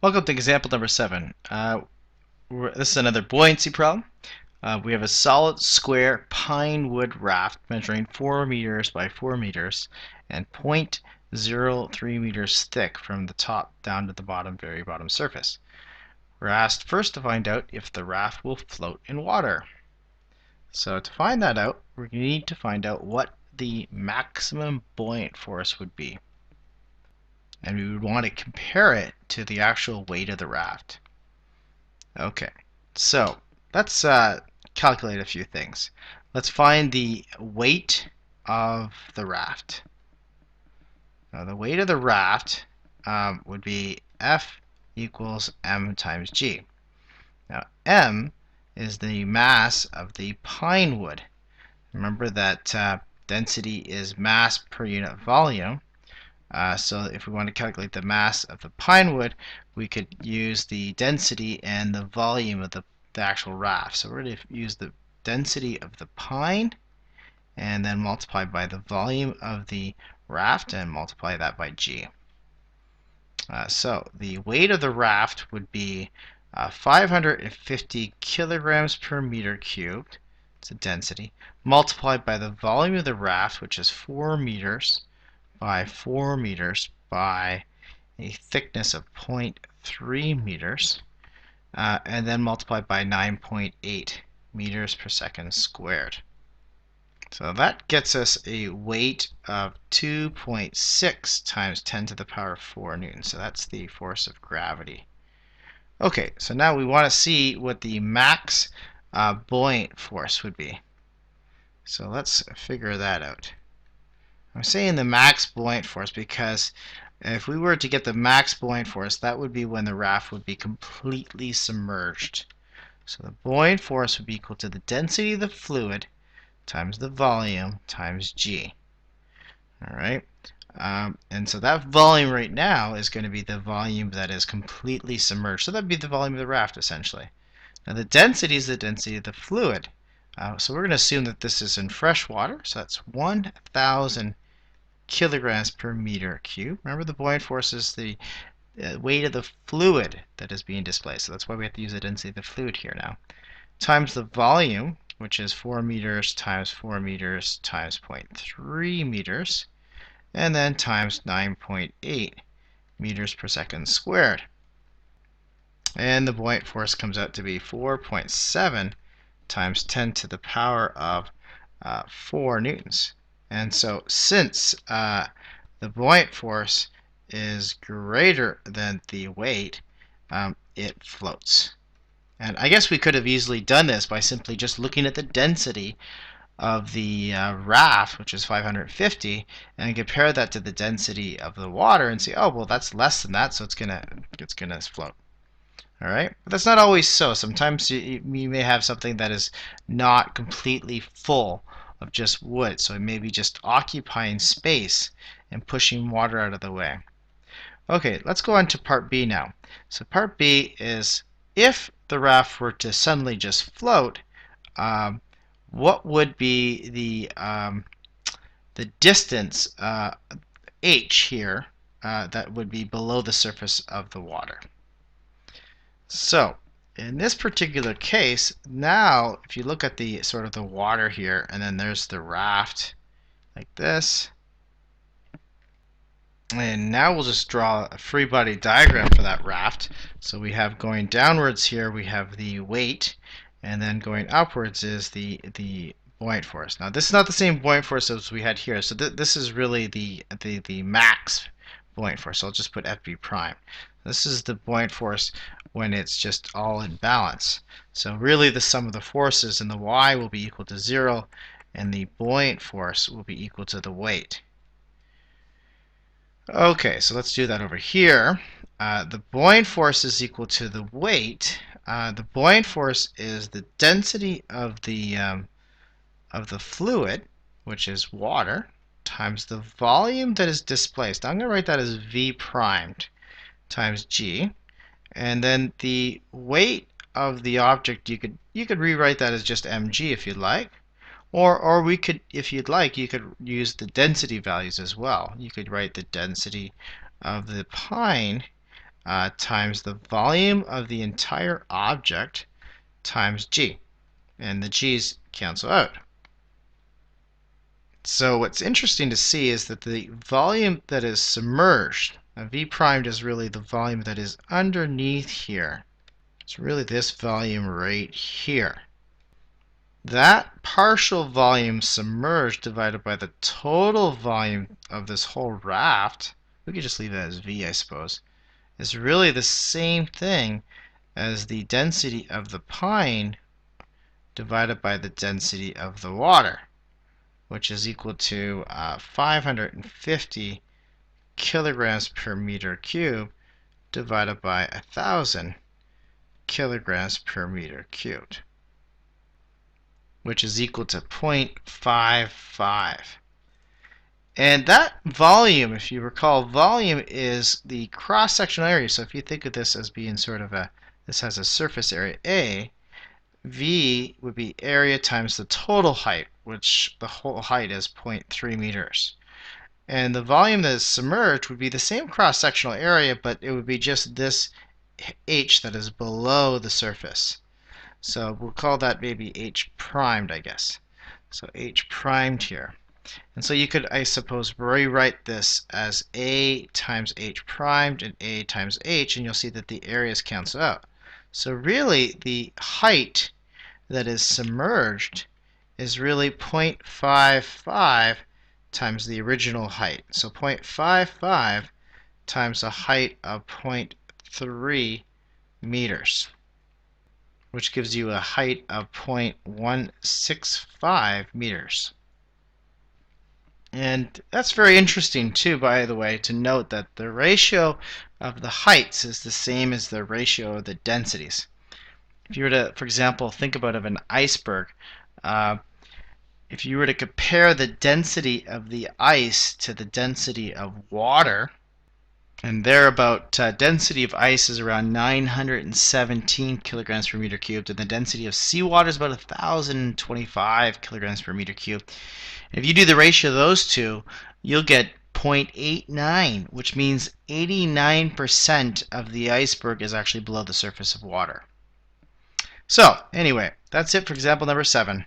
Welcome to example number 7. This is another buoyancy problem. We have a solid square pine wood raft measuring 4 meters by 4 meters and 0.03 meters thick from the top down to the very bottom surface. We're asked first to find out if the raft will float in water. So to find that out, we need to find out what the maximum buoyant force would be. And we would want to compare it to the actual weight of the raft. Okay, so let's calculate a few things. Let's find the weight of the raft. Now, the weight of the raft would be F equals m times g. Now, m is the mass of the pine wood. Remember that density is mass per unit volume. So if we want to calculate the mass of the pine wood, we could use the density and the volume of the actual raft. So we're going to use the density of the pine and then multiply by the volume of the raft and multiply that by g. So the weight of the raft would be 550 kilograms per meter cubed. It's a density, multiplied by the volume of the raft, which is 4 meters by 4 meters by a thickness of 0.3 meters, and then multiplied by 9.8 meters per second squared. So that gets us a weight of 2.6 times 10 to the power 4 newtons. So that's the force of gravity. Okay, so now we want to see what the max buoyant force would be. So let's figure that out. I'm saying the max buoyant force because if we were to get the max buoyant force, that would be when the raft would be completely submerged. So the buoyant force would be equal to the density of the fluid times the volume times g. Alright, and so that volume right now is going to be the volume that is completely submerged. So that would be the volume of the raft essentially. Now the density is the density of the fluid. So we're going to assume that this is in fresh water. So that's 1,000 kilograms per meter cube. Remember, the buoyant force is the weight of the fluid that is being displaced. So that's why we have to use the density of the fluid here now. Times the volume, which is 4 meters times 4 meters times 0.3 meters, and then times 9.8 meters per second squared. And the buoyant force comes out to be 4.7 times 10 to the power of 4 newtons. And so since the buoyant force is greater than the weight, it floats. And I guess we could have easily done this by simply just looking at the density of the raft, which is 550, and compare that to the density of the water and say, oh, well, that's less than that, so it's gonna float. All right, but that's not always so. Sometimes you may have something that is not completely full of just wood, so it may be just occupying space and pushing water out of the way. Okay, let's go on to part B now. So part B is if the raft were to suddenly just float, what would be the distance h here that would be below the surface of the water? So in this particular case, now if you look at the sort of the water here, and then there's the raft like this, and now we'll just draw a free body diagram for that raft. So we have going downwards here, we have the weight, and then going upwards is the buoyant force. Now this is not the same buoyant force as we had here, so this is really the max buoyant force. So I'll just put FB prime. This is the buoyant force when it's just all in balance. So really the sum of the forces in the y will be equal to 0, and the buoyant force will be equal to the weight. Okay, so let's do that over here. The buoyant force is equal to the weight. The buoyant force is the density of the fluid, which is water, times the volume that is displaced. I'm going to write that as V primed times G, and then the weight of the object, you could rewrite that as just mg if you'd like, or we could, if you'd like, you could use the density values as well. You could write the density of the pine times the volume of the entire object times g. And the g's cancel out. So what's interesting to see is that the volume that is submerged, V primed is really the volume that is underneath here. It's really this volume right here. That partial volume submerged divided by the total volume of this whole raft, we could just leave that as V, I suppose, is really the same thing as the density of the pine divided by the density of the water, which is equal to 550 kilograms per meter cubed divided by 1,000 kilograms per meter cubed, which is equal to 0.55. And that volume, if you recall, volume is the cross-sectional area. So if you think of this as being sort of this has a surface area A, V would be area times the total height, which the whole height is 0.3 meters. And the volume that is submerged would be the same cross-sectional area, but it would be just this H that is below the surface. So we'll call that maybe H primed, I guess. So H primed here. And so you could, I suppose, rewrite this as A times H primed and A times H, and you'll see that the areas cancel out. So really, the height that is submerged is really 0.55 times the original height. So 0.55 times a height of 0.3 meters, which gives you a height of 0.165 meters. And that's very interesting too, by the way, to note that the ratio of the heights is the same as the ratio of the densities. If you were to, for example, think about an iceberg, if you were to compare the density of the ice to the density of water, and density of ice is around 917 kilograms per meter cubed, and the density of seawater is about 1,025 kilograms per meter cubed. If you do the ratio of those two, you'll get 0.89, which means 89% of the iceberg is actually below the surface of water. So, anyway, that's it for example number 7.